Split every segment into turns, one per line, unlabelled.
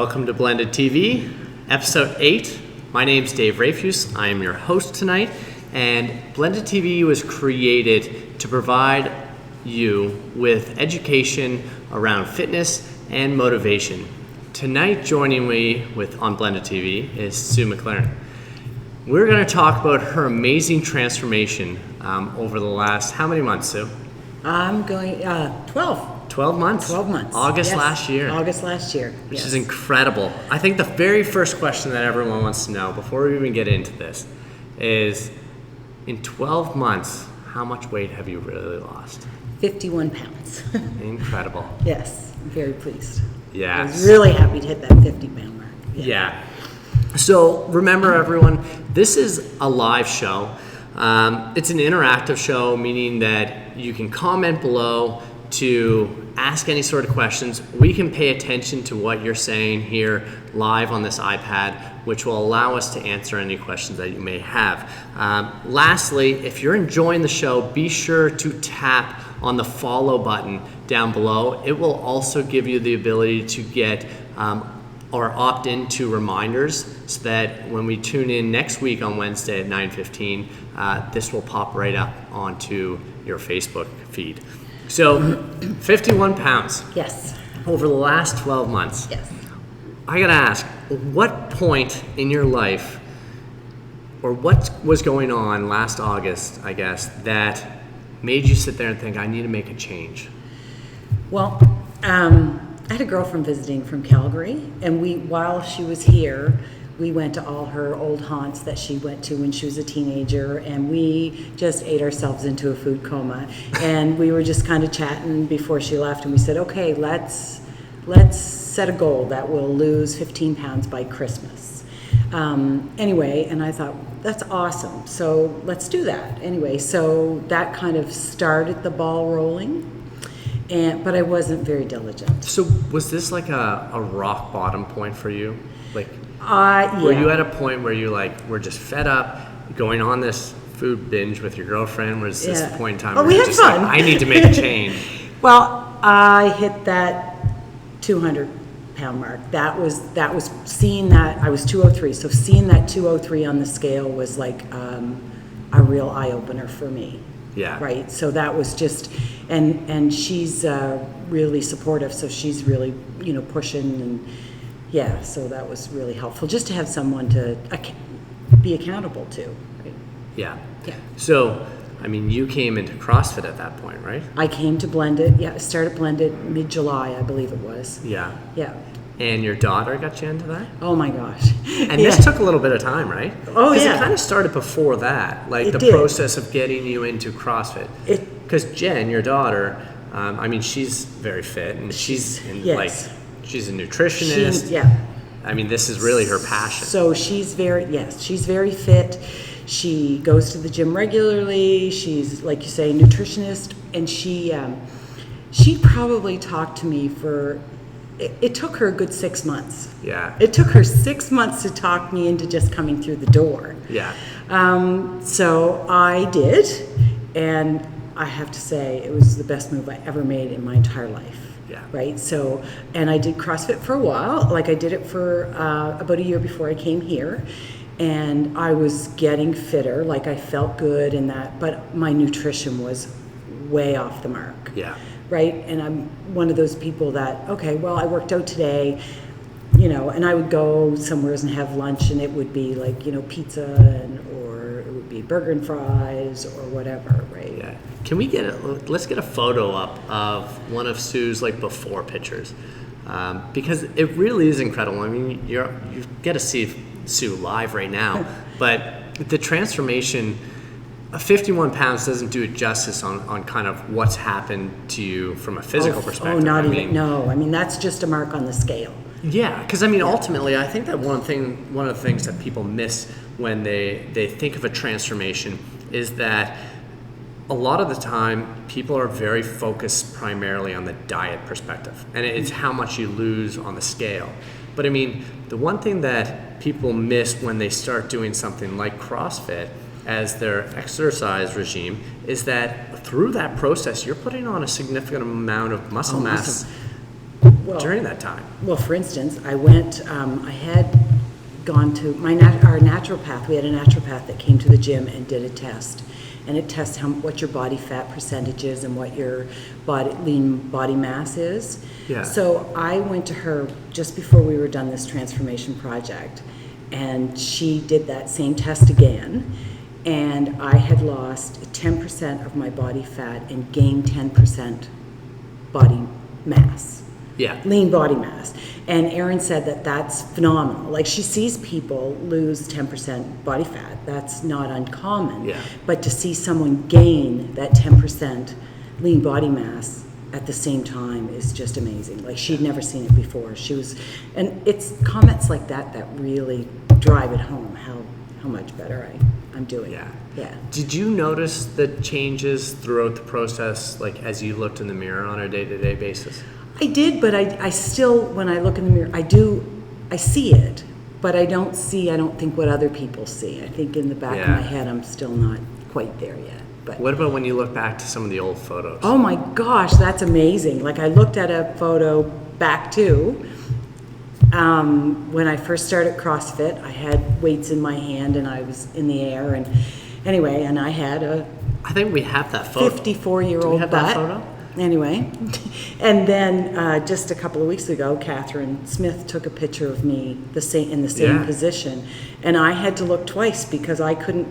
Welcome to Blended TV, episode 8. My name's Dave Rafuse. I am your host tonight, and Blended TV was created to provide you with education around fitness and motivation. Tonight, joining me on Blended TV is Sue McLearn. We're going to talk about her amazing transformation over the last, how many months, Sue?
I'm going 12.
12 months?
12 months.
August
yes.
last year.
August last year.
Which
yes.
is incredible. I think the very first question that everyone wants to know before we even get into this is, in 12 months, how much weight have you really lost?
51 pounds.
Incredible.
Yes, I'm very pleased.
Yes.
I was really happy to hit that 50-pound mark.
Yeah. So remember, everyone, this is a live show. It's an interactive show, meaning that you can comment below to ask any sort of questions. We can pay attention to what you're saying here live on this iPad, which will allow us to answer any questions that you may have. Lastly, if you're enjoying the show, be sure to tap on the follow button down below. It will also give you the ability to get or opt into reminders so that when we tune in next week on Wednesday at 9:15, this will pop right up onto your Facebook feed. So 51 pounds.
Yes.
Over the last 12 months.
Yes.
I gotta ask, what point in your life, or what was going on last August, I guess, that made you sit there and think, I need to make a change?
Well, I had a girlfriend visiting from Calgary, and while she was here, we went to all her old haunts that she went to when she was a teenager, and we just ate ourselves into a food coma. And we were just kind of chatting before she left, and we said, okay, let's set a goal that we'll lose 15 pounds by Christmas. Anyway, and I thought, that's awesome, so let's do that. Anyway, so that kind of started the ball rolling, but I wasn't very diligent.
So was this like a rock bottom point for you? Like,
Yeah.
were you at a point where you were just fed up going on this food binge with your girlfriend? Was this the point in time where
we
you were
had
just
fun.
like, I need to make a change?
Well, I hit that 200-pound mark. That was seeing that. I was 203, so seeing that 203 on the scale was like a real eye-opener for me.
Yeah.
Right. So that was just, and she's really supportive, so she's really pushing, and yeah, so that was really helpful just to have someone to be accountable to. Right?
Yeah.
Yeah.
So, I mean, you came into CrossFit at that point, right?
I came to Blended. Yeah, I started Blended mid-July, I believe it was.
Yeah.
Yeah.
And your daughter got you into that?
Oh my gosh.
And this took a little bit of time, right?
Oh, yeah.
Because it kind of started before that, like
It
the
did.
process of getting you into CrossFit. Because Jen, your daughter, I mean, she's very fit, and she's
Yes.
she's a nutritionist. I mean, this is really her passion.
So she's very fit. She goes to the gym regularly. She's, like you say, nutritionist, and she probably talked to me for. It took her a good 6 months.
Yeah.
It took her 6 months to talk me into just coming through the door.
Yeah.
So I did, and I have to say it was the best move I ever made in my entire life.
Yeah.
Right. So, and I did CrossFit for a while. Like I did it for about a year before I came here, and I was getting fitter. Like I felt good in that, but my nutrition was way off the mark.
Yeah.
Right. And I'm one of those people that, okay, well, I worked out today, and I would go somewhere and have lunch, and it would be like, pizza or it would be burger and fries or whatever. Right.
Yeah. Can we let's get a photo up of one of Sue's before pictures, because it really is incredible. I mean, you get to see Sue live right now, but the transformation, 51 pounds doesn't do it justice on kind of what's happened to you from a physical perspective.
Oh, not even. No, I mean that's just a mark on the scale.
Yeah, because I mean, ultimately, I think that one of the things that people miss when they think of a transformation is that a lot of the time, people are very focused primarily on the diet perspective, and it's how much you lose on the scale. But I mean, the one thing that people miss when they start doing something like CrossFit as their exercise regime is that through that process, you're putting on a significant amount of muscle mass during that time?
Well, for instance, I went, I had gone to our naturopath. We had a naturopath that came to the gym and did a test. And it tests what your body fat percentage is and what your lean body mass is.
Yeah.
So I went to her just before we were done this transformation project, and she did that same test again, and I had lost 10% of my body fat and gained 10% body mass.
Yeah.
Lean body mass. And Erin said that that's phenomenal. Like, she sees people lose 10% body fat. That's not uncommon.
Yeah.
But to see someone gain that 10% lean body mass at the same time is just amazing. Like, she'd never seen it before. And it's comments like that that really drive it home how much better I'm doing.
Yeah.
Yeah.
Did you notice the changes throughout the process, like as you looked in the mirror on a day-to-day basis?
I did, but I still, when I look in the mirror, I see it, but I don't think what other people see. I think in the back of my head, I'm still not quite there yet. But
what about when you look back to some of the old photos?
oh my gosh, that's amazing. Like, I looked at a photo back to when I first started CrossFit. I had weights in my hand and I was in the air, and anyway, and I had
I think we have that photo.
54-year-old
Do we have
butt.
that photo?
Anyway, and then just a couple of weeks ago, Catherine Smith took a picture of me in the same position, and I had to look twice because I couldn't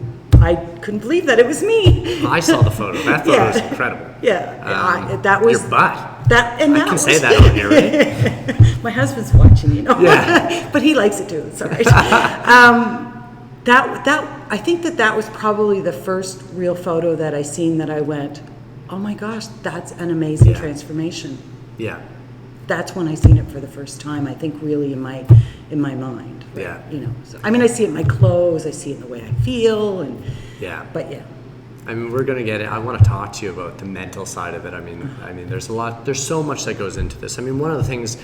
believe that it was me.
I saw the photo. That photo was incredible.
Yeah, that was
your butt.
That and
I
that
can
was,
say that on here, right?
My husband's watching, you know.
Yeah.
But he likes it too. It's all right. I think that was probably the first real photo that I seen that I went, oh my gosh, that's an amazing transformation.
Yeah.
That's when I seen it for the first time, I think, really in my mind. But,
Yeah.
you know, so, I mean, I see it in my clothes, I see it in the way I feel, and
Yeah.
but yeah.
I mean, we're gonna get it. I want to talk to you about the mental side of it. I mean, there's so much that goes into this. I mean, one of the things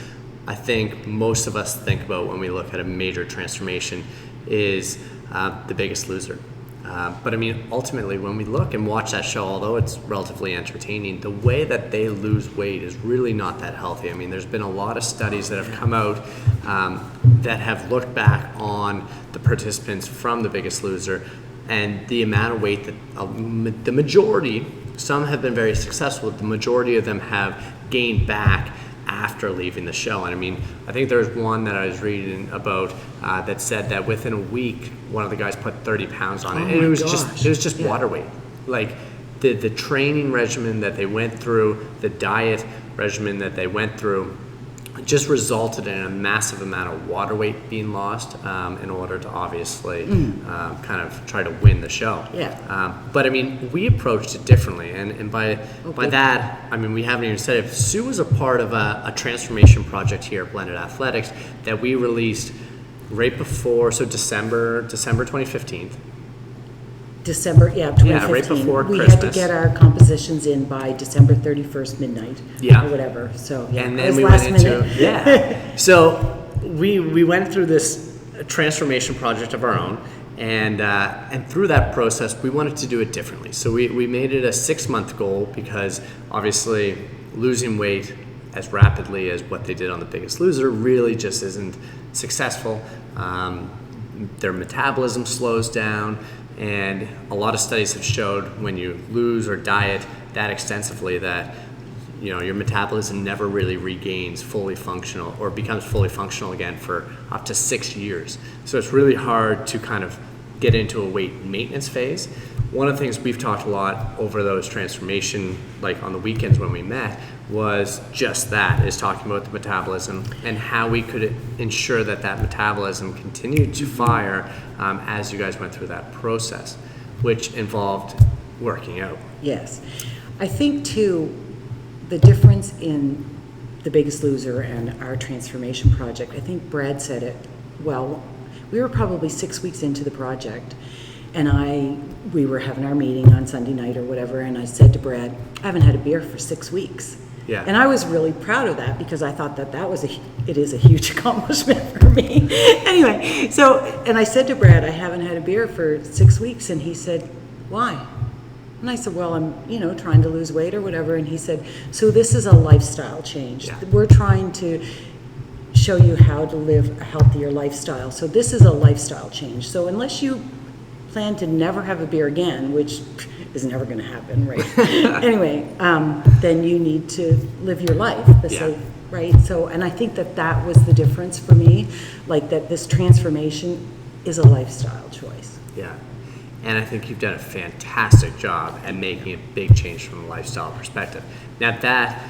I think most of us think about when we look at a major transformation is The Biggest Loser. But I mean, ultimately, when we look and watch that show, although it's relatively entertaining, the way that they lose weight is really not that healthy. I mean, there's been a lot of studies that have come out that have looked back on the participants from The Biggest Loser and the amount of weight that the majority, some have been very successful, but the majority of them have gained back after leaving the show. And I mean, I think there's one that I was reading about that said that within a week, one of the guys put 30 pounds on it. And it was just water weight. Like the training regimen that they went through, the diet regimen that they went through, just resulted in a massive amount of water weight being lost in order to obviously kind of try to win the show.
Yeah.
But I mean, we approached it differently, and by that, I mean, we haven't even said it. Sue was a part of a transformation project here at Blended Athletics that we released right before, so December 2015.
December, 2015.
Yeah, right before
we
Christmas.
had to get our compositions in by December 31st midnight.
Yeah.
Or whatever. So yeah,
and
it
then
was
we
last
went into
minute.
So we went through this transformation project of our own, and through that process, we wanted to do it differently. So we made it a 6-month goal because obviously losing weight as rapidly as what they did on The Biggest Loser really just isn't successful. Their metabolism slows down. And a lot of studies have showed when you lose or diet that extensively that, you know, your metabolism never really regains fully functional or becomes fully functional again for up to 6 years. So it's really hard to kind of get into a weight maintenance phase. One of the things we've talked a lot over those transformation, like on the weekends when we met, was just that, is talking about the metabolism and how we could ensure that that metabolism continued to fire as you guys went through that process, which involved working out.
Yes. I think, too, the difference in The Biggest Loser and our transformation project, I think Brad said it well. We were probably 6 weeks into the project, and we were having our meeting on Sunday night or whatever, and I said to Brad, I haven't had a beer for 6 weeks.
Yeah.
And I was really proud of that because I thought that it is a huge accomplishment for me. Anyway, and I said to Brad, I haven't had a beer for 6 weeks, and he said, why? And I said, well, I'm, trying to lose weight or whatever. And he said, so this is a lifestyle change.
Yeah.
We're trying to show you how to live a healthier lifestyle. So this is a lifestyle change. So unless you plan to never have a beer again, which is never going to happen, right? Anyway, then you need to live your life, right? So, and I think that was the difference for me, like that this transformation is a lifestyle choice.
Yeah. And I think you've done a fantastic job at making a big change from a lifestyle perspective. Now that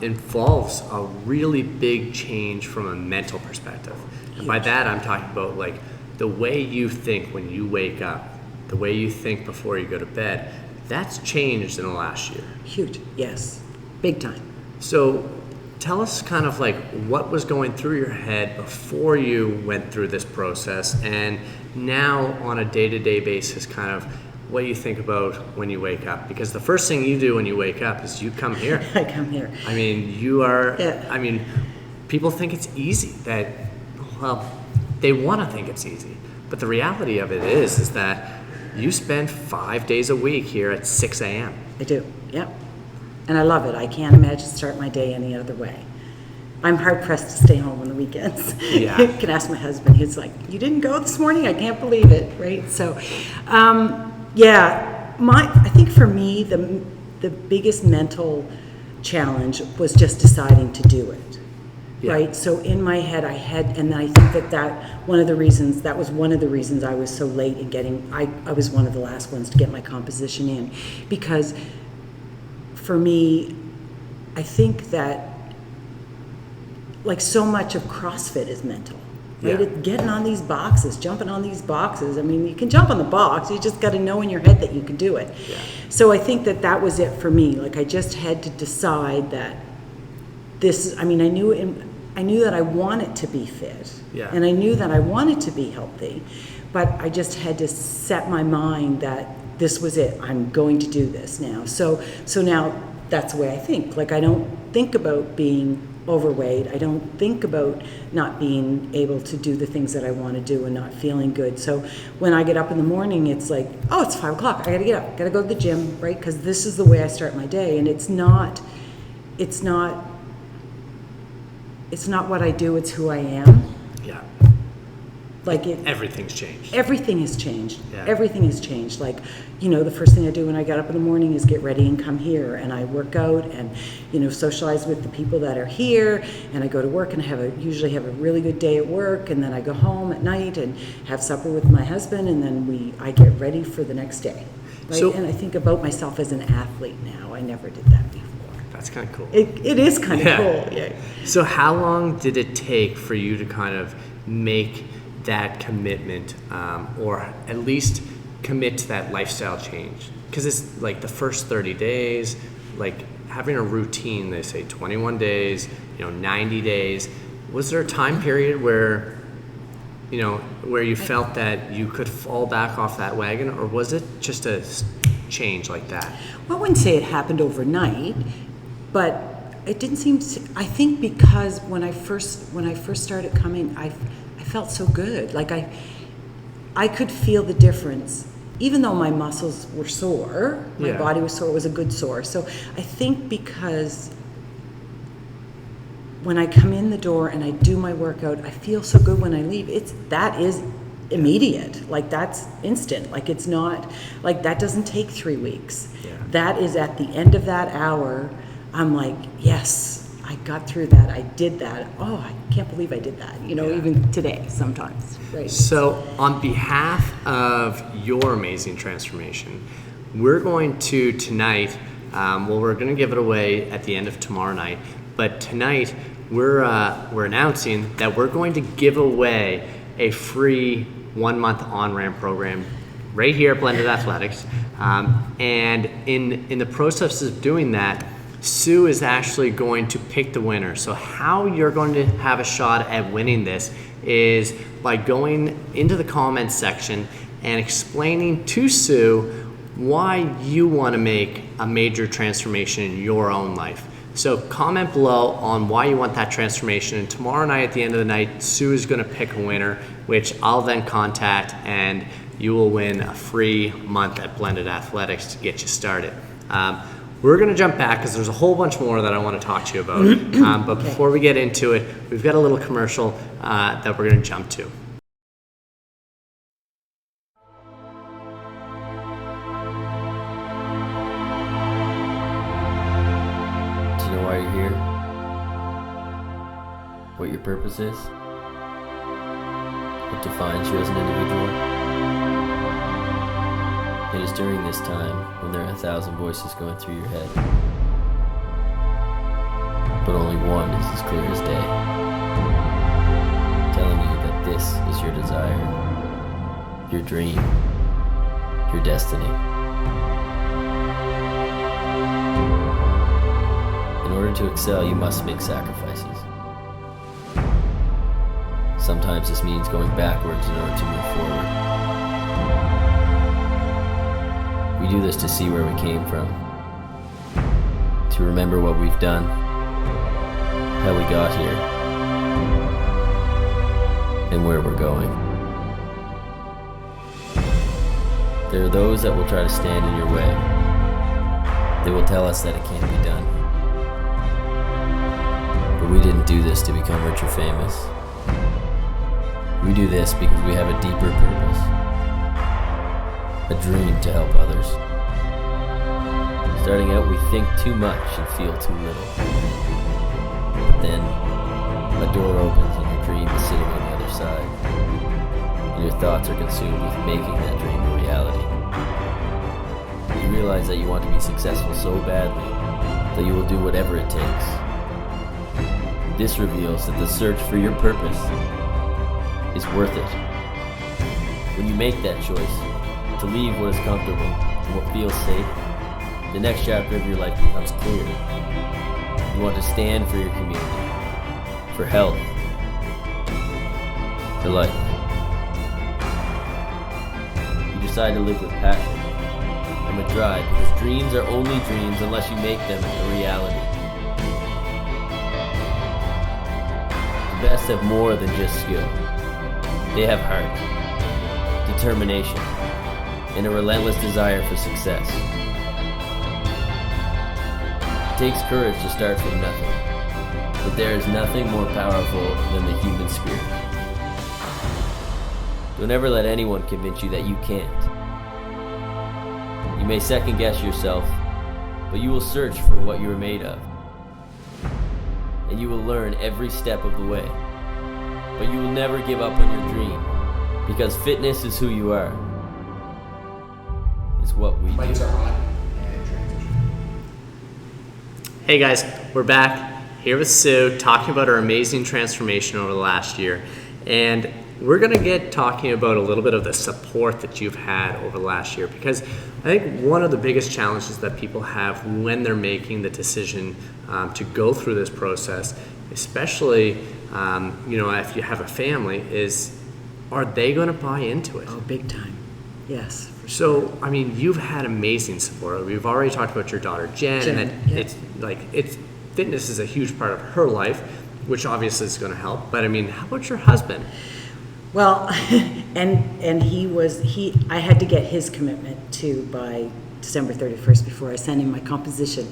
involves a really big change from a mental perspective. And by that, I'm talking about like the way you think when you wake up, the way you think before you go to bed, that's changed in the last year.
Huge, yes, big time.
So tell us kind of like what was going through your head before you went through this process, and now on a day-to-day basis, kind of what do you think about when you wake up? Because the first thing you do when you wake up is you come here.
I come here.
I mean, you are,
Yeah.
I mean, people think it's easy, that, well, they want to think it's easy. But the reality of it is that you spend 5 days a week here at 6 a.m.
I do, yep. And I love it. I can't imagine start my day any other way. I'm hard pressed to stay home on the weekends.
Yeah.
You can ask my husband. He's like, "You didn't go this morning? I can't believe it." Right? So, I think for me the biggest mental challenge was just deciding to do it.
Yeah.
Right? So in my head, and I think that was one of the reasons I was so late in getting. I was one of the last ones to get my composition in, because for me, I think that like so much of CrossFit is mental, right?
Yeah.
Getting on these boxes, jumping on these boxes. I mean, you can jump on the box, you just got to know in your head that you can do it.
Yeah.
So I think that was it for me. Like I just had to decide that I knew that I wanted to be fit,
Yeah.
and I knew that I wanted to be healthy, but I just had to set my mind that this was it. I'm going to do this now. So now that's the way I think. Like I don't think about being overweight. I don't think about not being able to do the things that I want to do and not feeling good. So when I get up in the morning, it's like, oh, it's 5 o'clock. I got to get up. Got to go to the gym, right? Because this is the way I start my day, and it's not what I do. It's who I am.
Yeah.
Like
Everything's changed.
Everything has changed.
Yeah.
Everything has changed. Like, the first thing I do when I get up in the morning is get ready and come here, and I work out and, socialize with the people that are here, and I go to work and usually have a really good day at work, and then I go home at night and have supper with my husband, and then I get ready for the next day. Right?
So-
and I think about myself as an athlete now. I never did that before.
That's kind of cool.
It is kind of
Yeah.
cool. Yeah.
So how long did it take for you to kind of make that commitment, or at least commit to that lifestyle change? Because it's like the first 30 days, like having a routine, they say 21 days, 90 days. Was there a time period where you felt that you could fall back off that wagon, or was it just a change like that?
Well, I wouldn't say it happened overnight, but it didn't seem to, I think because when I first started coming, I felt so good. Like I could feel the difference. Even though my muscles were sore, my
Yeah.
body was sore, it was a good sore. So I think because when I come in the door and I do my workout, I feel so good when I leave. That is immediate. Like that's instant. Like it's not, like that doesn't take 3 weeks.
Yeah.
That is at the end of that hour, I'm like, yes, I got through that. I did that. Oh, I can't believe I did that.
Yeah.
Even today sometimes. Right.
So on behalf of your amazing transformation, we're going to tonight, we're going to give it away at the end of tomorrow night, but tonight we're announcing that we're going to give away a free 1-month on-ramp program right here at Blended Athletics. And in the process of doing that, Sue is actually going to pick the winner. So how you're going to have a shot at winning this is by going into the comments section and explaining to Sue why you want to make a major transformation in your own life. So comment below on why you want that transformation, and tomorrow night at the end of the night, Sue is going to pick a winner, which I'll then contact and you will win a free month at Blended Athletics to get you started. We're going to jump back because there's a whole bunch more that I want to talk to you about. But before we get into it, we've got a little commercial that we're going to jump to.
Do you know why you're here? What your purpose is? What defines you as an individual? It is during this time when there are 1,000 voices going through your head, but only one is as clear as day, telling you that this is your desire, your dream, your destiny. In order to excel, you must make sacrifices. Sometimes this means going backwards in order to move forward. We do this to see where we came from, to remember what we've done, how we got here, and where we're going. There are those that will try to stand in your way. They will tell us that it can't be done. But we didn't do this to become rich or famous. We do this because we have a deeper purpose. A dream to help others. Starting out, we think too much and feel too little. But then, a door opens and your dream is sitting on the other side. And your thoughts are consumed with making that dream a reality. You realize that you want to be successful so badly that you will do whatever it takes. This reveals that the search for your purpose is worth it. When you make that choice, to leave what is comfortable and what feels safe, the next chapter of your life becomes clear. You want to stand for your community, for health, for life. You decide to live with passion and with drive, because dreams are only dreams unless you make them a reality. The best have more than just skill. They have heart, determination, and a relentless desire for success. It takes courage to start from nothing, but there is nothing more powerful than the human spirit. Don't ever let anyone convince you that you can't. You may second guess yourself, but you will search for what you are made of. And you will learn every step of the way. But you will never give up on your dream, because fitness is who you are. It's what we do.
Hey guys, we're back here with Sue talking about her amazing transformation over the last year. And we're going to get talking about a little bit of the support that you've had over the last year, because I think one of the biggest challenges that people have when they're making the decision to go through this process, especially if you have a family, is are they going to buy into it?
Oh, big time. Yes.
So, I mean, you've had amazing support. We've already talked about your daughter, Jen, and that fitness is a huge part of her life, which obviously is going to help. But I mean, how about your husband?
Well, and I had to get his commitment too by December 31st before I sent him my composition,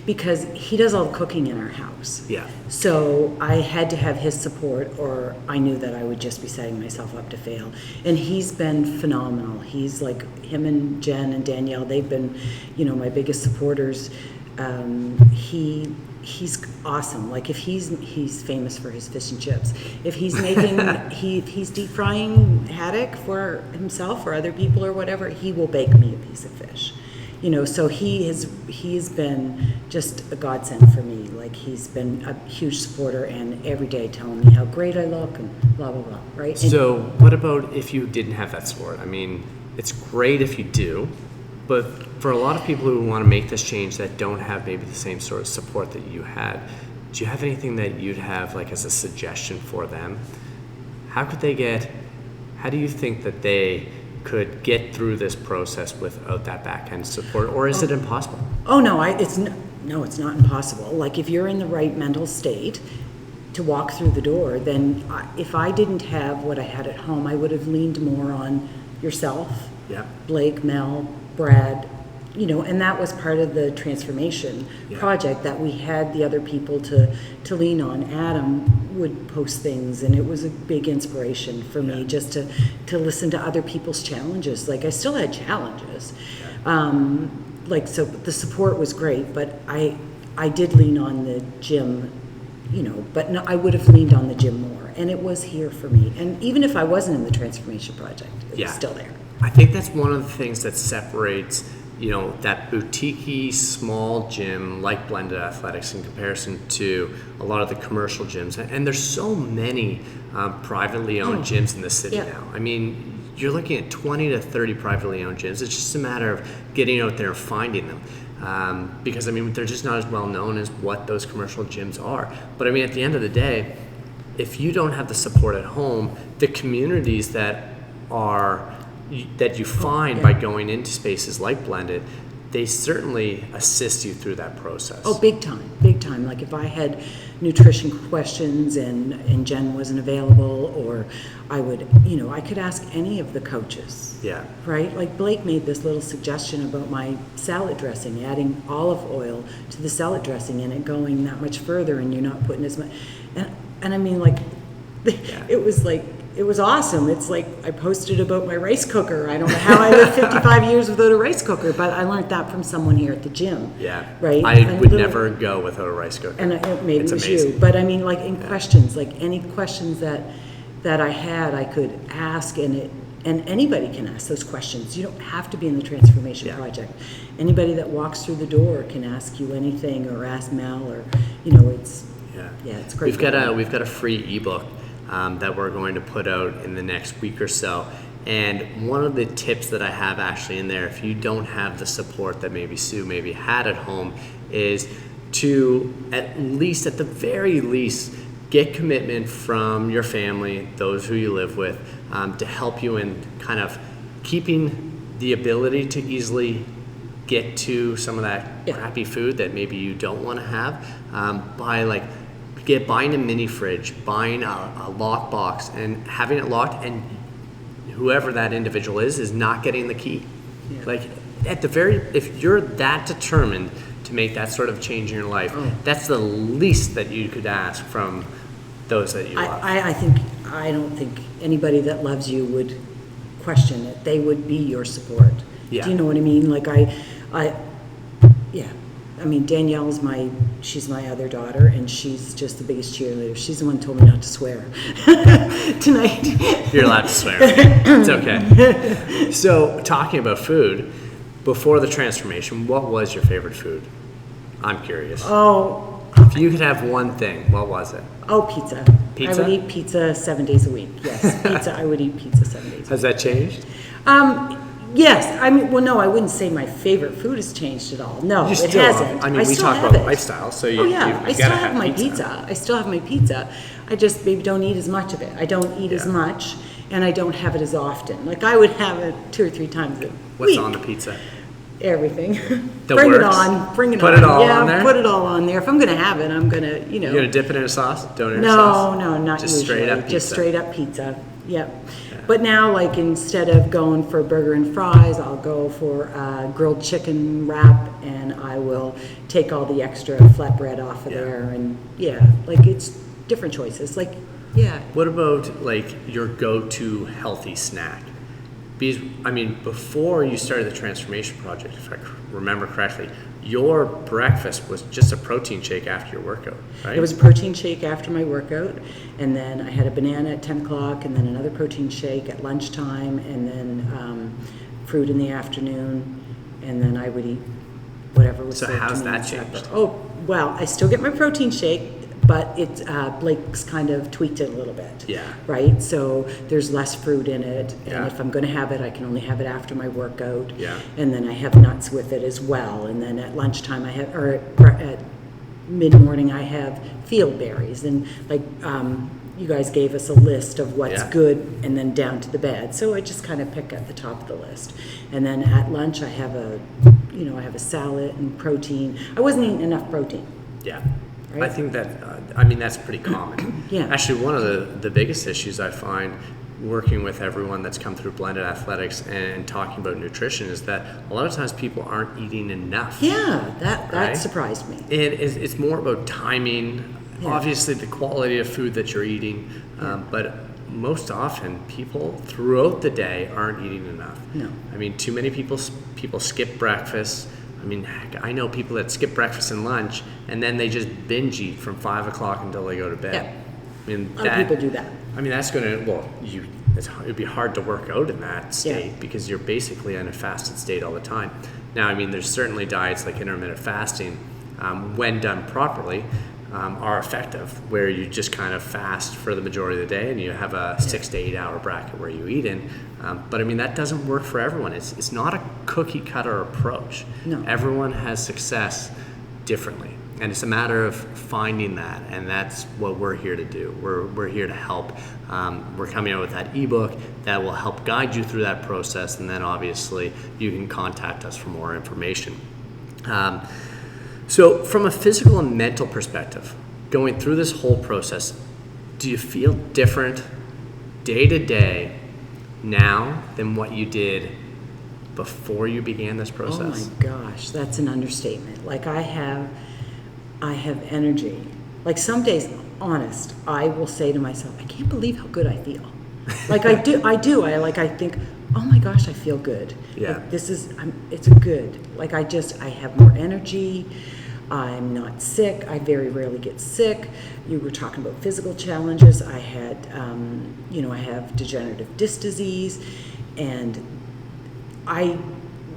because he does all the cooking in our house.
Yeah.
So I had to have his support, or I knew that I would just be setting myself up to fail. And he's been phenomenal. He's like, him and Jen and Danielle, they've been, my biggest supporters. He's awesome. Like, if he's famous for his fish and chips. If he's making, he's deep frying haddock for himself or other people or whatever, he will bake me a piece of fish. So he's been just a godsend for me. Like, he's been a huge supporter, and every day telling me how great I look and blah, blah, blah, right?
So what about if you didn't have that support? I mean, it's great if you do, but for a lot of people who want to make this change that don't have maybe the same sort of support that you had, do you have anything that you'd have like as a suggestion for them? How do you think that they could get through this process without that back end support, or is it impossible?
Oh no, it's not impossible. Like, if you're in the right mental state to walk through the door, then if I didn't have what I had at home, I would have leaned more on yourself,
Yeah.
Blake, Mel, Brad, and that was part of the transformation project, that we had the other people to lean on. Adam would post things, and it was a big inspiration for me just to listen to other people's challenges. Like, I still had challenges. So the support was great, but I did lean on the gym, but no, I would have leaned on the gym more, and it was here for me. And even if I wasn't in the transformation project, it was still there.
I think that's one of the things that separates, that boutique-y small gym like Blended Athletics in comparison to a lot of the commercial gyms. And there's so many privately owned gyms in the city now. I mean, you're looking at 20 to 30 privately owned gyms. It's just a matter of getting out there and finding them. Because, I mean, they're just not as well known as what those commercial gyms are. But, I mean, at the end of the day, if you don't have the support at home, the communities that you find by going into spaces like Blended, they certainly assist you through that process.
Oh, big time, big time. Like, if I had nutrition questions and Jen wasn't available, or I would, I could ask any of the coaches.
Yeah.
Right? Like, Blake made this little suggestion about my salad dressing, adding olive oil to the salad dressing and it going that much further, and you're not putting as much. And I mean, like, it was awesome. It's like I posted about my rice cooker. I don't know how I lived 55 years without a rice cooker, but I learned that from someone here at the gym.
Yeah.
Right?
I would never go without a rice cooker.
And maybe it was
amazing.
you. But I mean, like, in questions, like any questions that I had, I could ask, and anybody can ask those questions. You don't have to be in the transformation project. Anybody that walks through the door can ask you anything, or ask Mel, or it's it's great.
We've got a free ebook that we're going to put out in the next week or so. And one of the tips that I have actually in there, if you don't have the support that maybe Sue maybe had at home, is to at the very least, get commitment from your family, those who you live with, to help you in kind of keeping the ability to easily get to some of that crappy food that maybe you don't want to have, buying a mini fridge, buying a lock box, and having it locked, and whoever that individual is not getting the key. Yeah. Like, if you're that determined to make that sort of change in your life, that's the least that you could ask from those that you love.
I don't think anybody that loves you would question it. They would be your support.
Yeah.
Do you know what I mean? Like, I mean, Danielle's she's my other daughter, and she's just the biggest cheerleader. She's the one who told me not to swear tonight.
You're allowed to swear. It's okay. So, talking about food, before the transformation, what was your favorite food? I'm curious.
Oh.
If you could have one thing, what was it?
Oh, pizza.
Pizza?
I would eat pizza 7 days a week. Yes, pizza. I would eat pizza 7 days a week.
Has that changed?
Yes. I mean, well, no, I wouldn't say my favorite food has changed at all. No, it hasn't.
I mean, we talk about lifestyle, so you
I still have my pizza. I still have my pizza. I just maybe don't eat as much of it. I don't eat as much, and I don't have it as often. Like, I would have it 2 or 3 times a week.
What's on the pizza?
Everything.
Bring
it on. Bring it on.
Put it all on there?
Put it all on there. If I'm going to have it, I'm going to,
You're going to dip it in a sauce? Donator sauce?
No, not
just
usually.
Straight up pizza.
Just straight up pizza. Yep. Yeah. But now, like, instead of going for burger and fries, I'll go for a grilled chicken wrap, and I will take all the extra flatbread off of there. And like, it's different choices. Like,
What about, like, your go-to healthy snack? Because, I mean, before you started the transformation project, if I remember correctly, your breakfast was just a protein shake after your workout, right?
It was a protein shake after my workout, and then I had a banana at 10 o'clock, and then another protein shake at lunchtime, and then fruit in the afternoon, and then I would eat whatever was served to me.
So how's that changed?
Oh, well, I still get my protein shake, but it's Blake's kind of tweaked it a little bit.
Yeah.
Right? So there's less fruit in it, and
Yeah.
if I'm going to have it, I can only have it after my workout.
Yeah.
And then I have nuts with it as well. And then at lunchtime, at mid-morning, I have field berries. And like, you guys gave us a list of what's good, and then down to the bed. So I just kind of pick at the top of the list. And then at lunch, I have a salad and protein. I wasn't eating enough protein.
Yeah.
Right?
I think that, that's pretty common.
Yeah.
Actually, one of the biggest issues I find working with everyone that's come through Blended Athletics and talking about nutrition is that a lot of times people aren't eating enough.
Yeah, that
right?
surprised me.
It's more about timing, obviously the quality of food that you're eating, but most often people throughout the day aren't eating enough.
No.
I mean, too many people skip breakfast. I mean, heck, I know people that skip breakfast and lunch, and then they just binge eat from 5 o'clock until they go to bed.
Yeah.
I mean,
A lot of people do that.
I mean, that's going to, it'd be hard to work out in that state because you're basically in a fasted state all the time. Now, I mean, there's certainly diets like intermittent fasting, when done properly, are effective, where you just kind of fast for the majority of the day and you have a 6 to 8 hour bracket where you eat in. But I mean, that doesn't work for everyone. It's not a cookie cutter approach.
No.
Everyone has success differently. And it's a matter of finding that, and that's what we're here to do. We're here to help. We're coming out with that ebook that will help guide you through that process, and then obviously you can contact us for more information. So from a physical and mental perspective, going through this whole process, do you feel different day to day now than what you did before you began this process?
Oh my gosh, that's an understatement. Like I have energy. Like some days, honest, I will say to myself, I can't believe how good I feel. Like I do. I think, oh my gosh, I feel good.
Yeah.
Like it's good. Like I have more energy. I'm not sick. I very rarely get sick. You were talking about physical challenges. I had, I have degenerative disc disease, and I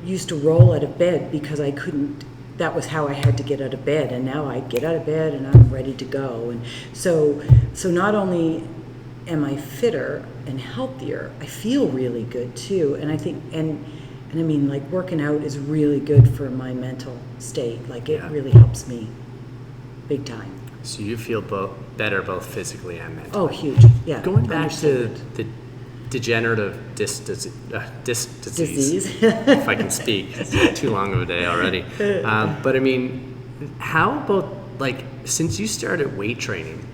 used to roll out of bed because I couldn't. That was how I had to get out of bed, and now I get out of bed and I'm ready to go. And so not only am I fitter and healthier, I feel really good too. And I think, and I mean, like working out is really good for my mental state. Like it really helps me big time.
So you feel better both physically and mentally.
Oh, huge. Yeah.
Going back to the degenerative disc disease. If I can speak, it's too long of a day already. But I mean, how about like since you started weight training,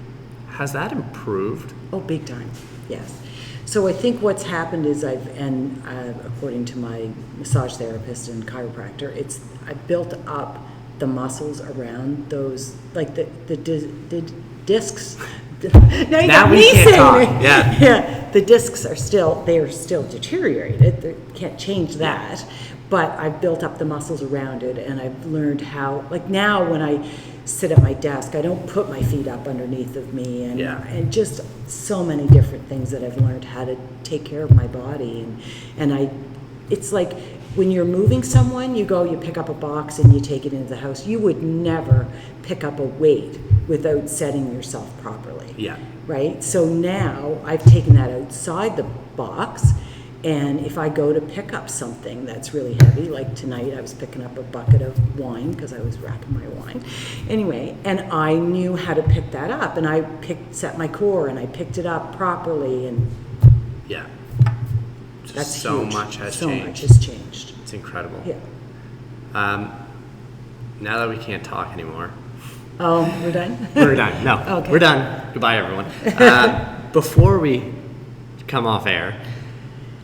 has that improved?
Oh, big time. Yes. So I think what's happened is according to my massage therapist and chiropractor, I built up the muscles around those, like the discs. Now you got me saying it. Yeah. The discs are still deteriorated. They can't change that. But I've built up the muscles around it, and I've learned how, like now when I sit at my desk, I don't put my feet up underneath of me, and just so many different things that I've learned how to take care of my body, it's like when you're moving someone, you pick up a box and you take it into the house. You would never pick up a weight without setting yourself properly.
Yeah.
Right? So now I've taken that outside the box, and if I go to pick up something that's really heavy, like tonight I was picking up a bucket of wine because I was wrapping my wine. Anyway, and I knew how to pick that up, and I set my core and I picked it up properly, and
yeah.
that's
so
huge.
much has
so
changed.
much has changed.
It's incredible.
Yeah.
Now that we can't talk anymore.
Oh, we're done?
We're done. No,
Okay.
We're done. Goodbye, everyone. Before we come off air,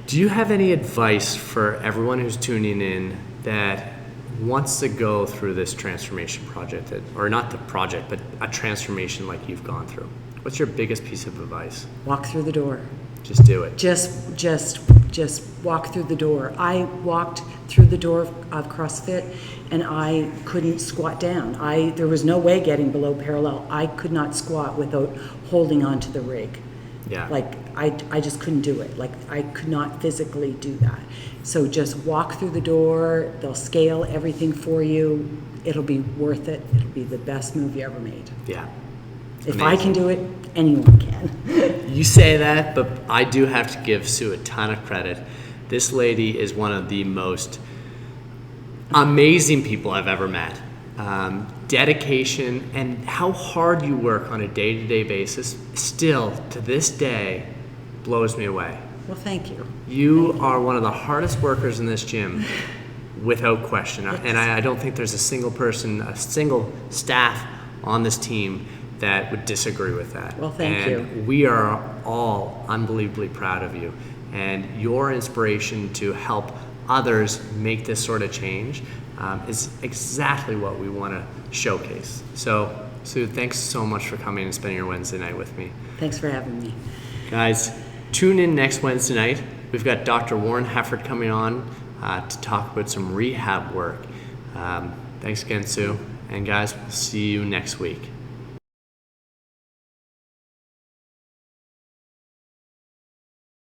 do you have any advice for everyone who's tuning in that wants to go through this transformation project, or not the project, but a transformation like you've gone through? What's your biggest piece of advice?
Walk through the door.
Just do it.
Just walk through the door. I walked through the door of CrossFit, and I couldn't squat down. There was no way getting below parallel. I could not squat without holding onto the rig.
Yeah.
Like I just couldn't do it. Like I could not physically do that. So just walk through the door. They'll scale everything for you. It'll be worth it. It'll be the best move you ever made.
Yeah.
If
Amazing.
I can do it, anyone can.
You say that, but I do have to give Sue a ton of credit. This lady is one of the most amazing people I've ever met. Dedication and how hard you work on a day-to-day basis still to this day blows me away.
Well, thank you.
You are one of the hardest workers in this gym without question. And I don't think there's a single person, a single staff on this team that would disagree with that.
Well, thank you.
We are all unbelievably proud of you, and your inspiration to help others make this sort of change is exactly what we want to showcase. So, Sue, thanks so much for coming and spending your Wednesday night with me.
Thanks for having me.
Guys, tune in next Wednesday night. We've got Dr. Warren Hefford coming on to talk about some rehab work. Thanks again, Sue. And guys, we'll see you next week.